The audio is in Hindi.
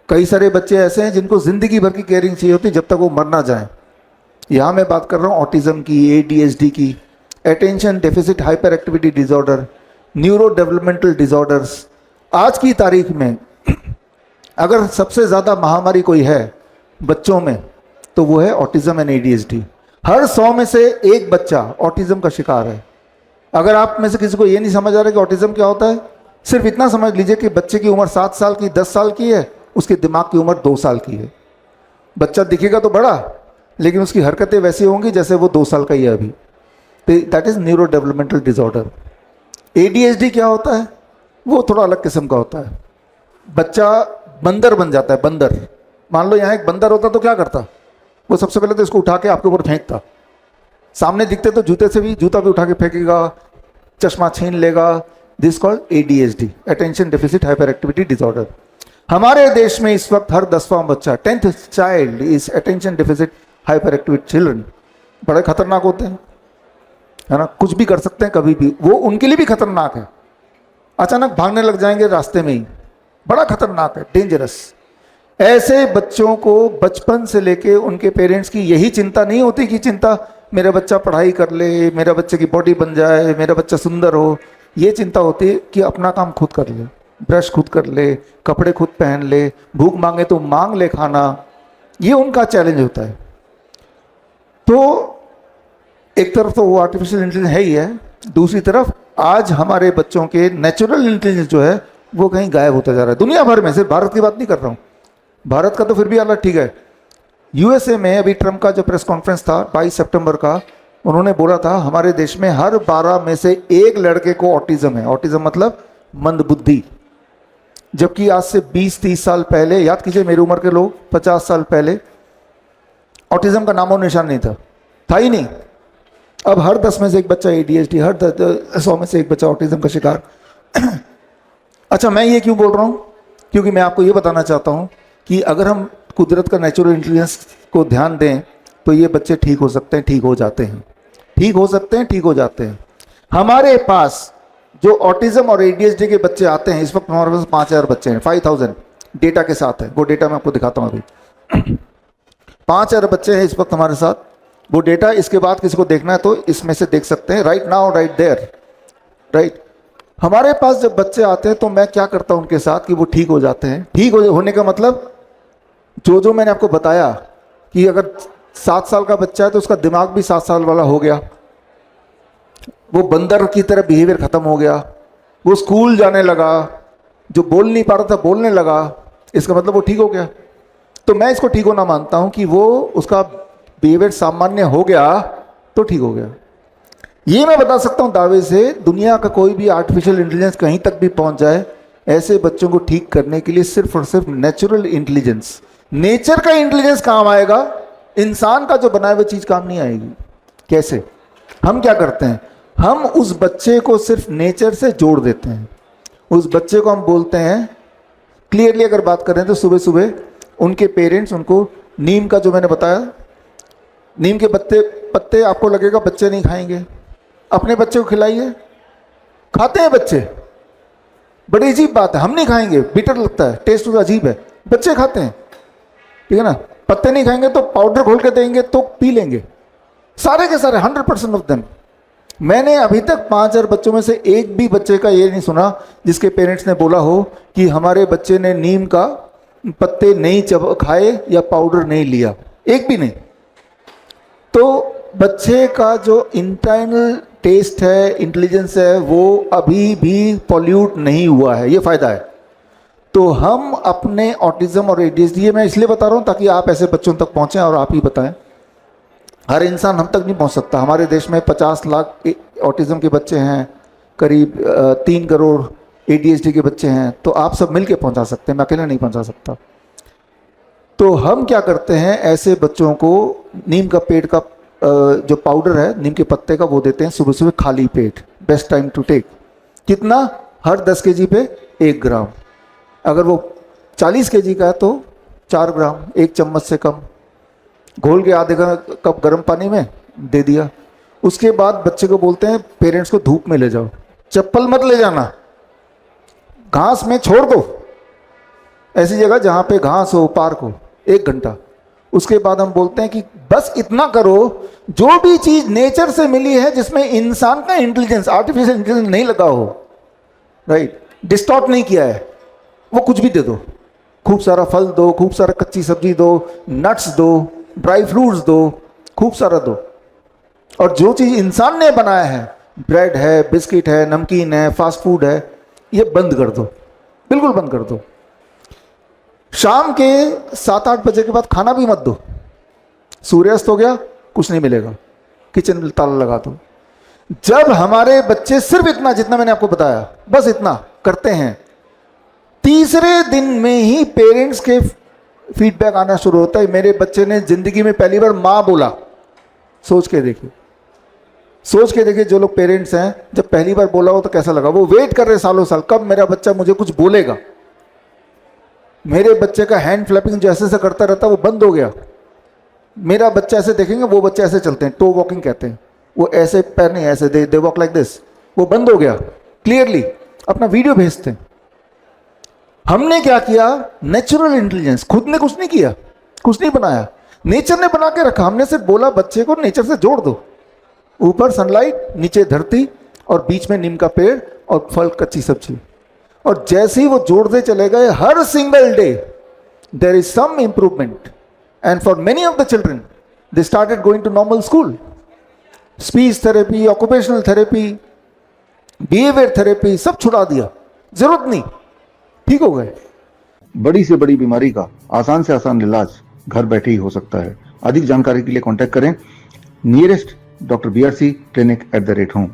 कई सारे बच्चे ऐसे हैं जिनको जिंदगी भर की केयरिंग चाहिए होती है जब तक वो मर ना जाए। यहाँ मैं बात कर रहा हूँ ऑटिज्म की, एडीएचडी की, attention deficit hyper activity disorder, neuro developmental disorders. आज की तारीख में अगर सबसे ज़्यादा महामारी कोई है बच्चों में तो वो है ऑटिज्म एंड एडीएचडी। हर 100 में से एक बच्चा ऑटिज्म का शिकार है। अगर आप में से किसी को ये नहीं समझ आ रहा कि ऑटिज्म क्या होता है, सिर्फ इतना समझ लीजिए कि बच्चे की उम्र 7 साल की, 10 साल की है, उसके दिमाग की उम्र 2 साल की है। बच्चा दिखेगा तो बड़ा, लेकिन उसकी हरकतें वैसी होंगी जैसे वो 2 साल का ही है अभी। That is neuro developmental disorder. ADHD क्या होता है? वो थोड़ा अलग किस्म का होता है। बच्चा बंदर बन जाता है, बंदर। मान लो यहाँ एक बंदर होता तो क्या करता? वो सबसे पहले तो इसको उठा के आपके ऊपर फेंकता। सामने दिखते तो जूते से भी, जूता भी उठा के फेंकेगा, चश्मा छीन लेगा। This called ADHD, attention deficit hyper activity disorder. हमारे देश में इस वक्त हर 10वां बच्चा, 10th child is attention deficit hyper activity children. बड़े खतरनाक होते हैं, है ना, कुछ भी कर सकते हैं कभी भी। वो उनके लिए भी खतरनाक है। अचानक भागने लग जाएंगे रास्ते में ही, बड़ा खतरनाक है, डेंजरस। ऐसे बच्चों को बचपन से लेके उनके पेरेंट्स की यही चिंता नहीं होती कि चिंता मेरा बच्चा पढ़ाई कर ले, मेरा बच्चे की बॉडी बन जाए, मेरा बच्चा सुंदर हो। ये चिंता होती है कि अपना काम खुद कर ले, ब्रश खुद कर ले, कपड़े खुद पहन ले, भूख मांगे तो मांग ले खाना। ये उनका चैलेंज होता है। तो एक तरफ तो वो आर्टिफिशियल इंटेलिजेंस है ही है, दूसरी तरफ आज हमारे बच्चों के नेचुरल इंटेलिजेंस जो है वो कहीं गायब होता जा रहा है दुनिया भर में। सिर्फ भारत की बात नहीं कर रहा हूँ, भारत का तो फिर भी अलग ठीक है। यूएसए में अभी ट्रम्प का जो प्रेस कॉन्फ्रेंस था 22 सितंबर का, उन्होंने बोला था हमारे देश में हर 12 में से एक लड़के को ऑटिज्म है। ऑटिज्म मतलब मंदबुद्धि। जबकि आज से 20-30 साल पहले, याद कीजिए मेरी उम्र के लोग, 50 साल पहले ऑटिज्म का नामो निशान नहीं था ही नहीं। अब हर 10 में से एक बच्चा एडीएचडी, हर 100 में से एक बच्चा ऑटिज्म का शिकार। अच्छा, मैं ये क्यों बोल रहा हूँ? क्योंकि मैं आपको ये बताना चाहता हूँ कि अगर हम कुदरत का नेचुरल इंटेलिजेंस को ध्यान दें तो ये बच्चे ठीक हो सकते हैं, ठीक हो जाते हैं, ठीक हो सकते हैं, ठीक हो जाते हैं। हमारे पास जो ऑटिज्म और एडीएचडी के बच्चे आते हैं, इस वक्त हमारे पास 5000 बच्चे हैं, 5000 डेटा के साथ है। वो डेटा मैं आपको दिखाता हूँ अभी। 5000 बच्चे हैं इस वक्त हमारे साथ। वो डेटा इसके बाद किसी को देखना है तो इसमें से देख सकते हैं, right now, right there, right. हमारे पास जब बच्चे आते हैं तो मैं क्या करता हूं उनके साथ कि वो ठीक हो जाते हैं। ठीक होने का मतलब जो मैंने आपको बताया कि अगर 7 साल का बच्चा है तो उसका दिमाग भी 7 साल वाला हो गया, वो बंदर की तरह बिहेवियर खत्म हो गया, वो स्कूल जाने लगा, जो बोल नहीं पा रहा था बोलने लगा, इसका मतलब वो ठीक हो गया। तो मैं इसको ठीक होना मानता हूं कि वो उसका बिहेवियर सामान्य हो गया तो ठीक हो गया। ये मैं बता सकता हूं दावे से, दुनिया का कोई भी आर्टिफिशियल इंटेलिजेंस कहीं तक भी पहुंच जाए, ऐसे बच्चों को ठीक करने के लिए सिर्फ और सिर्फ नेचुरल इंटेलिजेंस, नेचर का इंटेलिजेंस काम आएगा। इंसान का जो बनाया हुआ चीज काम नहीं आएगी। कैसे? हम क्या करते हैं, हम उस बच्चे को सिर्फ नेचर से जोड़ देते हैं। उस बच्चे को हम बोलते हैं, क्लियरली अगर बात करें तो सुबह सुबह उनके पेरेंट्स उनको नीम का, जो मैंने बताया, नीम के पत्ते आपको लगेगा बच्चे नहीं खाएंगे, अपने बच्चे को खिलाइए, खाते हैं बच्चे। बड़ी अजीब बात है, हम नहीं खाएंगे, बिटर लगता है, टेस्ट तो अजीब है, बच्चे खाते हैं, ठीक है ना। पत्ते नहीं खाएंगे तो पाउडर घोल के देंगे तो पी लेंगे, सारे के सारे 100% ऑफ देम। मैंने अभी तक 5000 बच्चों में से एक भी बच्चे का ये नहीं सुना जिसके पेरेंट्स ने बोला हो कि हमारे बच्चे ने नीम का पत्ते नहीं खाए या पाउडर नहीं लिया, एक भी नहीं। तो बच्चे का जो इंटरनल टेस्ट है, इंटेलिजेंस है, वो अभी भी पॉल्यूट नहीं हुआ है, ये फायदा है। तो हम अपने ऑटिज्म और एडीएचडी, मैं इसलिए बता रहा हूँ ताकि आप ऐसे बच्चों तक पहुँचें और आप ही बताएं। हर इंसान हम तक नहीं पहुँच सकता। हमारे देश में 50 लाख ऑटिज्म के बच्चे हैं, करीब 3 करोड़ एडीएचडी के बच्चे हैं, तो आप सब मिलके पहुँचा सकते हैं, मैं अकेला नहीं पहुँचा सकता। तो हम क्या करते हैं, ऐसे बच्चों को नीम का पेड़ का जो पाउडर है नीम के पत्ते का, वो देते हैं सुबह सुबह खाली पेट, बेस्ट टाइम टू टेक। कितना? हर 10 केजी पे 1 ग्राम। अगर वो 40 केजी का है तो 4 ग्राम, 1 चम्मच से कम, घोल के आधे कप गर्म पानी में दे दिया। उसके बाद बच्चे को बोलते हैं, पेरेंट्स को धूप में ले जाओ, चप्पल मत ले जाना, घास में छोड़ दो, ऐसी जगह जहाँ पे घास हो, पार्क हो, 1 घंटा। उसके बाद हम बोलते हैं कि बस इतना करो, जो भी चीज नेचर से मिली है जिसमें इंसान का इंटेलिजेंस, आर्टिफिशियल इंटेलिजेंस नहीं लगा हो, राइट, डिस्टॉर्ट नहीं किया है, वो कुछ भी दे दो। खूब सारा फल दो, खूब सारा कच्ची सब्जी दो, नट्स दो, ड्राई फ्रूट्स दो, खूब सारा दो। और जो चीज इंसान ने बनाया है, ब्रेड है, बिस्किट है, नमकीन है, फास्ट फूड है, ये बंद कर दो, बिल्कुल बंद कर दो। शाम के 7-8 बजे के बाद खाना भी मत दो। सूर्यास्त हो गया, कुछ नहीं मिलेगा, किचन में ताला लगा दो। जब हमारे बच्चे सिर्फ इतना, जितना मैंने आपको बताया, बस इतना करते हैं, तीसरे दिन में ही पेरेंट्स के फीडबैक आना शुरू होता है, मेरे बच्चे ने जिंदगी में पहली बार मां बोला। सोच के देखिए, सोच के देखिए, जो लोग पेरेंट्स हैं, जब पहली बार बोला हो तो कैसा लगा। वो वेट कर रहे सालों साल, कब मेरा बच्चा मुझे कुछ बोलेगा। मेरे बच्चे का हैंड फ्लैपिंग जो ऐसे करता रहता वो बंद हो गया। मेरा बच्चा ऐसे देखेंगे, वो बच्चे ऐसे चलते हैं, टो वॉकिंग कहते हैं, वो ऐसे पैर नहीं, ऐसे दे वॉक लाइक दिस, वो बंद हो गया क्लियरली। अपना वीडियो भेजते हैं। हमने क्या किया, नेचुरल इंटेलिजेंस, खुद ने कुछ नहीं किया, कुछ नहीं बनाया, नेचर ने बना के रखा। हमने सिर्फ बोला बच्चे को नेचर से जोड़ दो, ऊपर सनलाइट, नीचे धरती, और बीच में नीम का पेड़ और फल, कच्ची सब्जी। और जैसे ही वो जोड़ते चले गए, हर single day there is some improvement. And for many of the children they started going to normal school. Speech therapy, occupational therapy, behaviour therapy सब छुड़ा दिया, जरूरत नहीं, ठीक हो गए। बड़ी से बड़ी बीमारी का आसान से आसान इलाज घर बैठे ही हो सकता है। अधिक जानकारी के लिए कांटेक्ट करें nearest doctor BRC clinic @home।